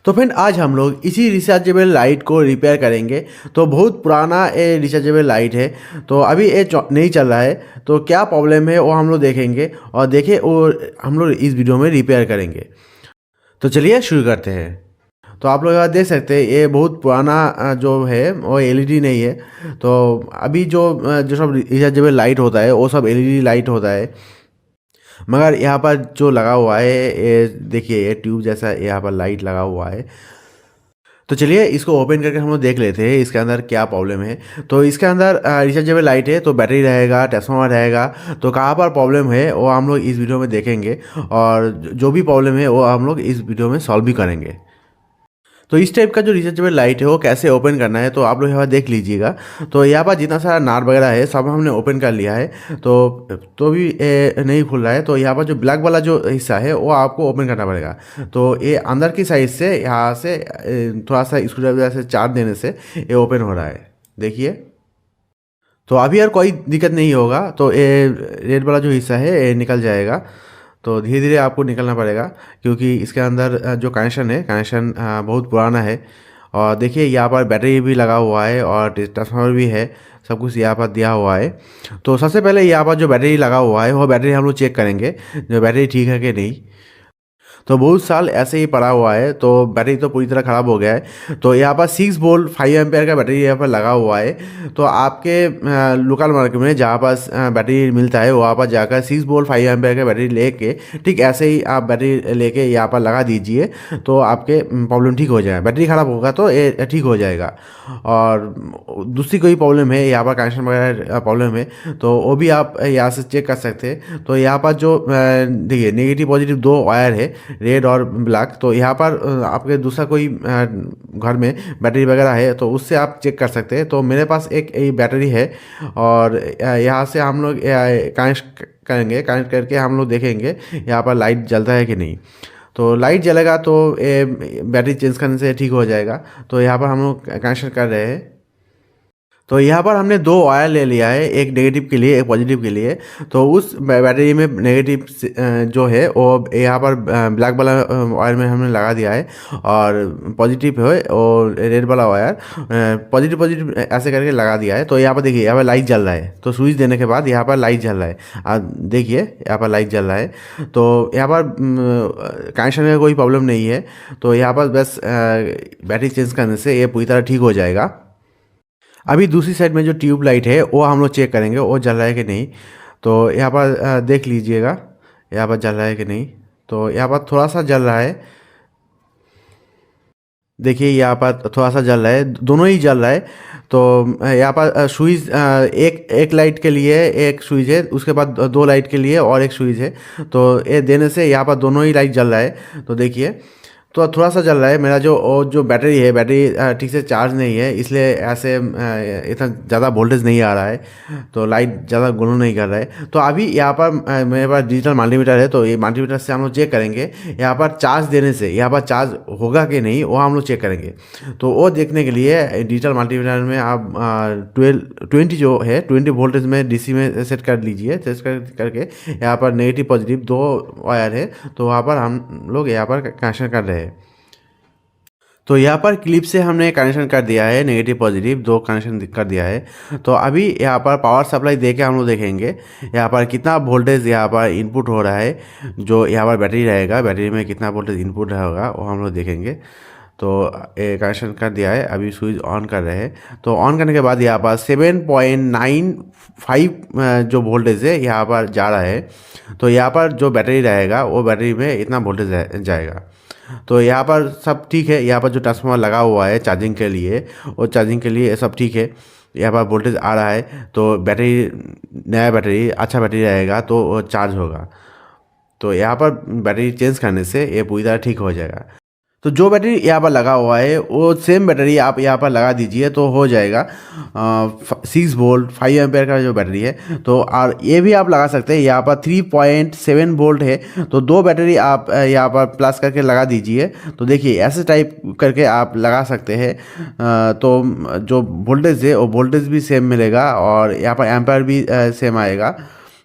तो फ्रेंड आज हम लोग इसी रिचार्जेबल लाइट को रिपेयर करेंगे। तो बहुत पुराना ये रिचार्जेबल लाइट है, तो अभी ये नहीं चल रहा है। तो क्या प्रॉब्लम है वो हम लोग देखेंगे और देखें और हम लोग इस वीडियो में रिपेयर करेंगे। तो चलिए शुरू करते हैं। तो आप लोग यहाँ देख सकते हैं ये बहुत पुराना जो है वो एलईडी नहीं है। तो अभी जो सब रिचार्जेबल लाइट होता है वो सब एलईडी लाइट होता है, मगर यहाँ पर जो लगा हुआ है ये देखिए, ये ट्यूब जैसा यहाँ पर लाइट लगा हुआ है। तो चलिए इसको ओपन करके हम लोग देख लेते हैं इसके अंदर क्या प्रॉब्लम है। तो इसके अंदर रिचार्जेबल लाइट है, तो बैटरी रहेगा, ट्रांसफार्मर रहेगा। तो कहाँ पर प्रॉब्लम है वो हम लोग इस वीडियो में देखेंगे, और जो भी प्रॉब्लम है वो हम लोग इस वीडियो में सॉल्व भी करेंगे। तो इस टाइप का जो रिचार्जेबल लाइट है वो कैसे ओपन करना है तो आप लोग यहाँ देख लीजिएगा। तो यहाँ पर जितना सारा नाट वगैरह है सब हमने ओपन कर लिया है। तो भी नहीं खुल रहा है। तो यहाँ पर जो ब्लैक वाला जो हिस्सा है वो आपको ओपन करना पड़ेगा। तो ये अंदर की साइड से यहाँ से थोड़ा सा स्क्रूड्राइवर से चार्ज देने से ये ओपन हो रहा है, देखिए। तो अभी यार कोई दिक्कत नहीं होगा। तो ये रेड वाला जो हिस्सा है ये निकल जाएगा। तो धीरे धीरे आपको निकलना पड़ेगा, क्योंकि इसके अंदर जो कनेक्शन है, कनेक्शन बहुत पुराना है। और देखिए यहाँ पर बैटरी भी लगा हुआ है और ट्रांसफार्मर भी है, सब कुछ यहाँ पर दिया हुआ है। तो सबसे पहले यहाँ पर जो बैटरी लगा हुआ है वो बैटरी हम लोग चेक करेंगे, जो बैटरी ठीक है कि नहीं। तो बहुत साल ऐसे ही पड़ा हुआ है, तो बैटरी तो पूरी तरह ख़राब हो गया है। तो यहाँ पर 6 वोल्ट 5 एम्पेयर का बैटरी यहाँ पर लगा हुआ है। तो आपके लोकल मार्केट में जहाँ पास बैटरी मिलता है वहाँ पर जाकर 6 वोल्ट 5 एम्पेयर का बैटरी लेके, ठीक ऐसे ही आप बैटरी लेके यहाँ पर लगा दीजिए। तो आपके प्रॉब्लम ठीक हो जाएगा। बैटरी ख़राब होगा तो ये ठीक हो जाएगा। और दूसरी कोई प्रॉब्लम है, यहाँ पर कनेक्शन वगैरह प्रॉब्लम है, तो वो भी आप यहाँ से चेक कर सकते हैं। तो यहाँ पर जो देखिए नेगेटिव पॉजिटिव 2 वायर है, रेड और ब्लैक। तो यहाँ पर आपके दूसरा कोई घर में बैटरी वगैरह है तो उससे आप चेक कर सकते हैं। तो मेरे पास एक बैटरी है, और यहाँ से हम लोग कनेक्ट करेंगे। कनेक्ट करके हम लोग देखेंगे यहाँ पर लाइट जलता है कि नहीं। तो लाइट जलेगा तो ये बैटरी चेंज करने से ठीक हो जाएगा। तो यहाँ पर हम लोग कनेक्शन कर रहे हैं। तो यहाँ पर हमने 2 वायर ले लिया है, एक नेगेटिव के लिए एक पॉजिटिव के लिए। तो उस बैटरी में नेगेटिव जो है वो यहाँ पर ब्लैक वाला वायर में हमने लगा दिया है, और पॉजिटिव है और रेड वाला वायर पॉजिटिव पॉजिटिव ऐसे करके लगा दिया है। तो यहाँ पर देखिए यहाँ पर लाइट जल रहा है। तो स्विच देने के बाद यहाँ पर लाइट जल रहा है, देखिए यहाँ पर लाइट जल रहा है। तो यहाँ पर कनेक्शन में कोई प्रॉब्लम नहीं है। तो यहाँ पर बस बैटरी चेंज करने से ये पूरी तरह ठीक हो जाएगा। अभी दूसरी साइड में जो ट्यूब लाइट है वो हम लोग चेक करेंगे वो जल रहा है कि नहीं। तो यहाँ पर देख लीजिएगा यहाँ पर जल रहा है कि नहीं। तो यहाँ पर थोड़ा सा जल रहा है, देखिए यहाँ पर थोड़ा सा जल रहा है, दोनों ही जल रहा है। तो यहाँ पर स्विच एक लाइट के लिए एक स्विच है, उसके बाद 2 लाइट के लिए और एक स्विच है। तो ये देने से यहाँ पर दोनों ही लाइट जल रहा है। तो देखिए तो थोड़ा सा जल रहा है। मेरा जो बैटरी है, बैटरी ठीक से चार्ज नहीं है, इसलिए ऐसे इतना ज़्यादा वोल्टेज नहीं आ रहा है। तो लाइट ज़्यादा ग्लो नहीं कर रहा है। तो अभी यहाँ पर मेरे पास डिजिटल मल्टीमीटर है, तो ये मल्टीमीटर से हम लोग चेक करेंगे यहाँ पर चार्ज देने से यहाँ पर चार्ज होगा कि नहीं, वो हम लोग चेक करेंगे। तो वो देखने के लिए डिजिटल मल्टीमीटर में आप 20 जो है 20 वोल्टेज में डीसी में सेट कर लीजिए। सेट करके यहाँ पर नेगेटिव पॉजिटिव 2 वायर है, तो वहाँ पर हम लोग यहाँ पर कनेक्शन कर रहे हैं। तो यहाँ पर क्लिप से हमने कनेक्शन कर दिया है, नेगेटिव पॉजिटिव 2 कनेक्शन कर दिया है। तो अभी यहाँ पर पावर सप्लाई दे के हम लोग देखेंगे यहाँ पर कितना वोल्टेज यहाँ पर इनपुट हो रहा है। जो यहाँ पर बैटरी रहेगा, बैटरी में कितना वोल्टेज इनपुट होगा वो हम लोग देखेंगे। तो ये कनेक्शन कर दिया है, अभी स्विच ऑन कर रहे हैं। तो ऑन करने के बाद यहाँ पर 7.95 जो वोल्टेज है यहाँ पर जा रहा है। तो यहाँ पर जो बैटरी रहेगा वो बैटरी में इतना वोल्टेज जाएगा। तो यहाँ पर सब ठीक है। यहाँ पर जो ट्रांसफार्मर लगा हुआ है चार्जिंग के लिए, और चार्जिंग के लिए सब ठीक है। यहाँ पर वोल्टेज आ रहा है। तो बैटरी नया बैटरी अच्छा बैटरी रहेगा तो वो चार्ज होगा। तो यहाँ पर बैटरी चेंज करने से ये पूरी तरह ठीक हो जाएगा। तो जो बैटरी यहाँ पर लगा हुआ है वो सेम बैटरी आप यहाँ पर लगा दीजिए तो हो जाएगा। 6 वोल्ट 5 एम्पेयर का जो बैटरी है। तो और ये भी आप लगा सकते हैं, यहाँ पर 3.7 वोल्ट है। तो 2 बैटरी आप यहाँ पर प्लस करके लगा दीजिए। तो देखिए ऐसे टाइप करके आप लगा सकते हैं। तो जो वोल्टेज है वो वोल्टेज भी सेम मिलेगा, और यहाँ पर एम्पेयर भी सेम आएगा।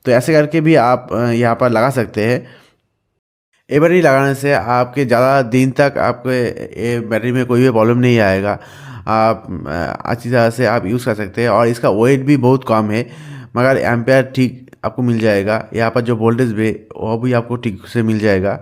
तो ऐसे करके भी आप यहाँ पर लगा सकते हैं। ये बैटरी लगाने से आपके ज़्यादा दिन तक आपके ये बैटरी में कोई भी प्रॉब्लम नहीं आएगा। आप अच्छी तरह से आप यूज़ कर सकते हैं और इसका वेट भी बहुत कम है, मगर एम्पेयर ठीक आपको मिल जाएगा। यहाँ पर जो वोल्टेज भी वो भी आपको ठीक से मिल जाएगा।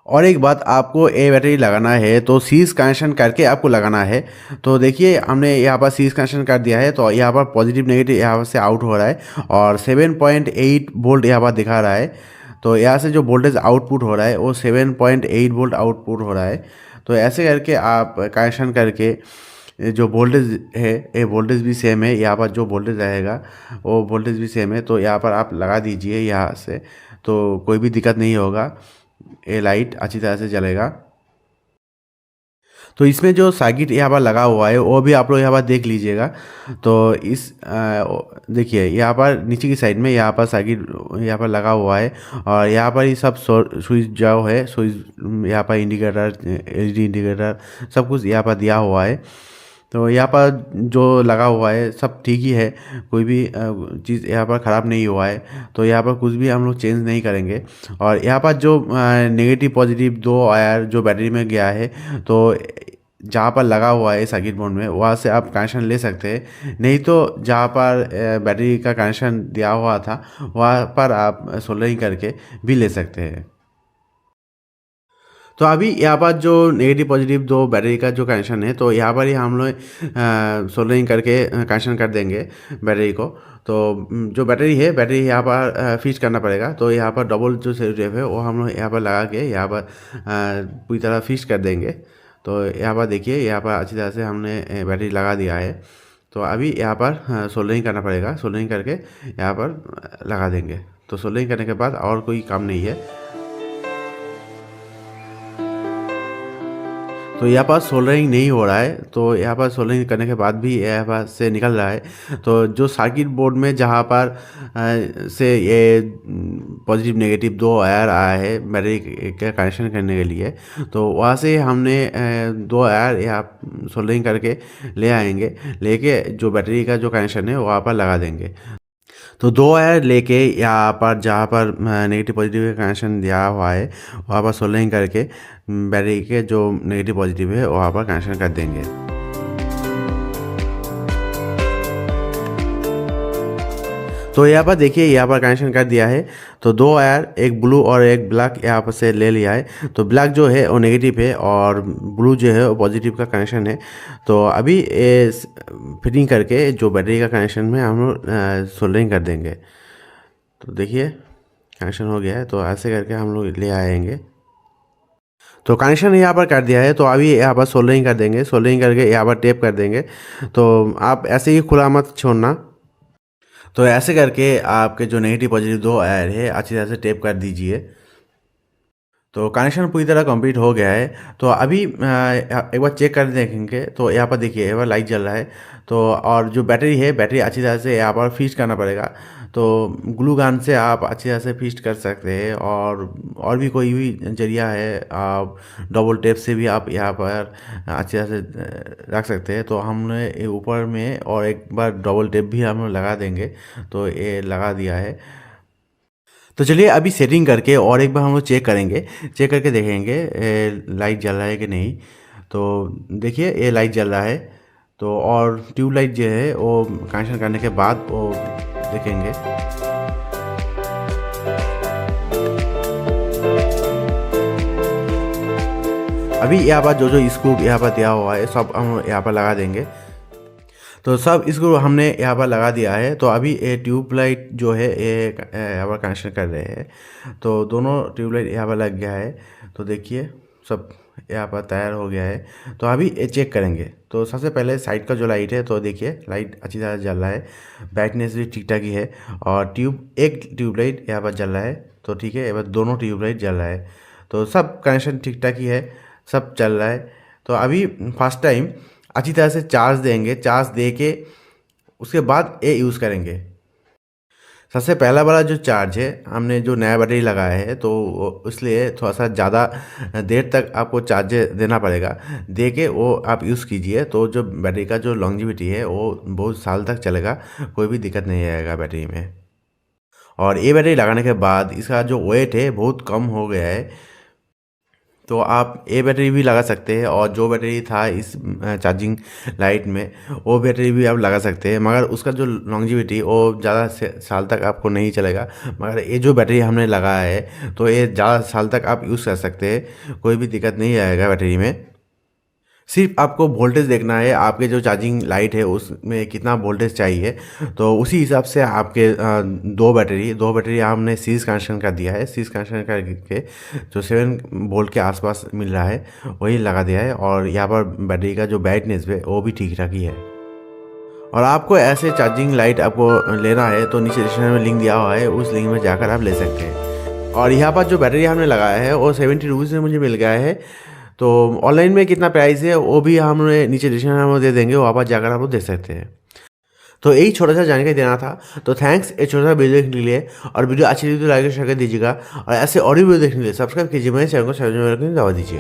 और एक बात, आपको ये बैटरी लगाना है तो सीरीज कनेक्शन करके आपको लगाना है। तो देखिए हमने यहाँ पर सीरीज कनेक्शन कर दिया है, तो यहाँ पर पॉजिटिव नेगेटिव यहाँ से आउट हो रहा है और 7.8 वोल्ट यहाँ पर दिखा रहा है। तो यहाँ से जो वोल्टेज आउटपुट हो रहा है वो 7.8 वोल्ट आउटपुट हो रहा है। तो ऐसे करके आप कनेक्शन करके जो वोल्टेज है, ये वोल्टेज भी सेम है, यहाँ पर जो वोल्टेज रहेगा वो वोल्टेज भी सेम है। तो यहाँ पर आप लगा दीजिए यहाँ से, तो कोई भी दिक्कत नहीं होगा, ये लाइट अच्छी तरह से जलेगा। तो इसमें जो सर्किट यहाँ पर लगा हुआ है वो भी आप लोग यहाँ पर देख लीजिएगा। तो देखिए यहाँ पर नीचे की साइड में यहाँ पर सर्किट यहाँ पर लगा हुआ है और यहाँ पर ही सब स्विच जो है, स्विच यहाँ पर इंडिकेटर, एलईडी इंडिकेटर सब कुछ यहाँ पर दिया हुआ है। तो यहाँ पर जो लगा हुआ है सब ठीक ही है, कोई भी चीज़ यहाँ पर ख़राब नहीं हुआ है। तो यहाँ पर कुछ भी हम लोग चेंज नहीं करेंगे। और यहाँ पर जो नेगेटिव पॉजिटिव दो वायर जो बैटरी में गया है, तो जहाँ पर लगा हुआ है सर्किट बोर्ड में वहाँ से आप कनेक्शन ले सकते हैं, नहीं तो जहाँ पर बैटरी का कनेक्शन दिया हुआ था वहाँ पर आप सोल्डरिंग करके भी ले सकते हैं। तो अभी यहाँ पर जो नेगेटिव पॉजिटिव दो बैटरी का जो कनेक्शन है, तो यहाँ पर ही हम लोग सोल्डरिंग करके कनेक्शन कर देंगे बैटरी को। तो जो बैटरी है, बैटरी यहाँ पर फिक्स करना पड़ेगा। तो यहाँ पर डबल जो सेलो टेप है वो हम लोग यहाँ पर लगा के यहाँ पर पूरी तरह फिक्स कर देंगे। तो यहाँ पर देखिए, यहाँ पर अच्छी तरह से हमने बैटरी लगा दिया है। तो अभी यहाँ पर सोल्डरिंग करना पड़ेगा, सोल्डरिंग करके यहाँ पर लगा देंगे। तो सोल्डरिंग करने के बाद और कोई काम नहीं है। तो यहाँ पर सोल्डरिंग नहीं हो रहा है, तो यहाँ पर सोल्डरिंग करने के बाद भी यहाँ पर से निकल रहा है। तो जो सर्किट बोर्ड में जहाँ पर से ये पॉजिटिव नेगेटिव दो वायर आया है बैटरी का कनेक्शन करने के लिए, तो वहाँ से हमने दो वायर यहाँ सोल्डरिंग करके ले आएंगे, लेके जो बैटरी का जो कनेक्शन है वहाँ पर लगा देंगे। तो दो वायर लेके यहाँ पर जहाँ पर नेगेटिव पॉजिटिव का कनेक्शन दिया हुआ है वहाँ पर सोल्डरिंग करके बैटरी के जो नेगेटिव पॉजिटिव है वहाँ पर कनेक्शन कर देंगे। तो यहाँ पर देखिए, यहाँ पर कनेक्शन कर दिया है। तो दो वायर, एक ब्लू और एक ब्लैक यहाँ पर से ले लिया है। तो ब्लैक जो है वो नेगेटिव है और ब्लू जो है वो पॉजिटिव का कनेक्शन है। तो अभी ये फिटिंग करके जो बैटरी का कनेक्शन में हम लोग सोल्डरिंग कर देंगे। तो देखिए कनेक्शन हो गया है। तो ऐसे करके हम लोग ले आएंगे। तो कनेक्शन यहाँ पर कर दिया है। तो अभी यहाँ पर सोल्डरिंग कर देंगे, सोल्डरिंग करके यहाँ पर टेप कर देंगे। तो आप ऐसे ही खुला मत छोड़ना। तो ऐसे करके आपके जो नेगेटिव पॉजिटिव दो वायर है अच्छी तरह से टेप कर दीजिए। तो कनेक्शन पूरी तरह कंप्लीट हो गया है। तो अभी एक बार चेक कर देखेंगे। तो यहाँ पर देखिए, यहाँ पर लाइट जल रहा है। तो और जो बैटरी है, बैटरी अच्छी तरह से यहाँ पर फिक्स करना पड़ेगा। तो ग्लू गन से आप अच्छी तरह से फिक्स कर सकते हैं और भी कोई भी जरिया है, आप डबल टेप से भी आप यहाँ पर अच्छी तरह से रख सकते हैं। तो हमने ऊपर में और एक बार डबल टेप भी हम लगा देंगे। तो ये लगा दिया है। तो चलिए अभी सेटिंग करके और एक बार हम लोग चेक करेंगे, चेक करके देखेंगे लाइट जल रहा है कि नहीं। तो देखिए ये लाइट जल रहा है। तो और ट्यूबलाइट जो है वो कनेक्शन करने के बाद वो देखेंगे। अभी यहाँ पर जो जो स्क्रू यहाँ पर दिया हुआ है सब हम यहाँ पर लगा देंगे। तो सब इसको हमने यहाँ पर लगा दिया है। तो अभी ये ट्यूबलाइट जो है ये यहाँ पर कनेक्शन कर रहे हैं। तो दोनों ट्यूबलाइट यहाँ पर लग गया है। तो देखिए सब यहाँ पर तैयार हो गया है। तो अभी ये चेक करेंगे। तो सबसे पहले साइड का जो लाइट है, तो देखिए लाइट अच्छी तरह जल रहा है, ब्राइटनेस भी ठीक ठाक ही है और एक ट्यूबलाइट यहाँ पर जल रहा है। तो ठीक है, यहाँ पर दोनों ट्यूबलाइट जल रहा है। तो सब कनेक्शन ठीक ठाक ही है, सब चल रहा है। तो अभी फर्स्ट टाइम अच्छी तरह से चार्ज देंगे, चार्ज दे के उसके बाद ये यूज़ करेंगे। सबसे पहला वाला जो चार्ज है, हमने जो नया बैटरी लगाया है तो इसलिए थोड़ा सा ज़्यादा देर तक आपको चार्ज देना पड़ेगा, दे के वो आप यूज़ कीजिए। तो जो बैटरी का जो लॉन्जिविटी है वो बहुत साल तक चलेगा, कोई भी दिक्कत नहीं आएगा बैटरी में। और ये बैटरी लगाने के बाद इसका जो वेट है बहुत कम हो गया है। तो आप ये बैटरी भी लगा सकते हैं, और जो बैटरी था इस चार्जिंग लाइट में वो बैटरी भी आप लगा सकते हैं, मगर उसका जो लॉन्जिविटी वो ज़्यादा साल तक आपको नहीं चलेगा। मगर ये जो बैटरी हमने लगाया है तो ये ज़्यादा साल तक आप यूज़ कर सकते हैं, कोई भी दिक्कत नहीं आएगा बैटरी में। सिर्फ आपको वोल्टेज देखना है, आपके जो चार्जिंग लाइट है उसमें कितना वोल्टेज चाहिए, तो उसी हिसाब से आपके दो बैटरी हमने सीरीज कनेक्शन का दिया है। सीरीज कनेक्शन करके जो 7 वोल्ट के आसपास मिल रहा है वही लगा दिया है, और यहाँ पर बैटरी का जो ब्राइटनेस है वो भी ठीक ठाक ही है। और आपको ऐसे चार्जिंग लाइट आपको लेना है तो नीचे डिस्क्रिप्शन में लिंक दिया हुआ है, उस लिंक में जाकर आप ले सकते हैं। और यहाँ पर जो बैटरी हमने लगाया है वो 70 रुपीज़ में मुझे मिल गया है। तो ऑनलाइन में कितना प्राइस है वो भी हमने नीचे डिस्क्रिप्शन में दे देंगे, वहाँ पर जाकर आप देख सकते हैं। तो यही छोटा सा जानकारी देना था। तो थैंक्स ये छोटा सा वीडियो देखने के लिए, और वीडियो अच्छी लगी तो लाइक और शेयर कर दीजिएगा, और ऐसे और भी वीडियो देखने के लिए सब्सक्राइब कीजिए, मेरे चैनल को सब्सक्राइब करके दबा दीजिए।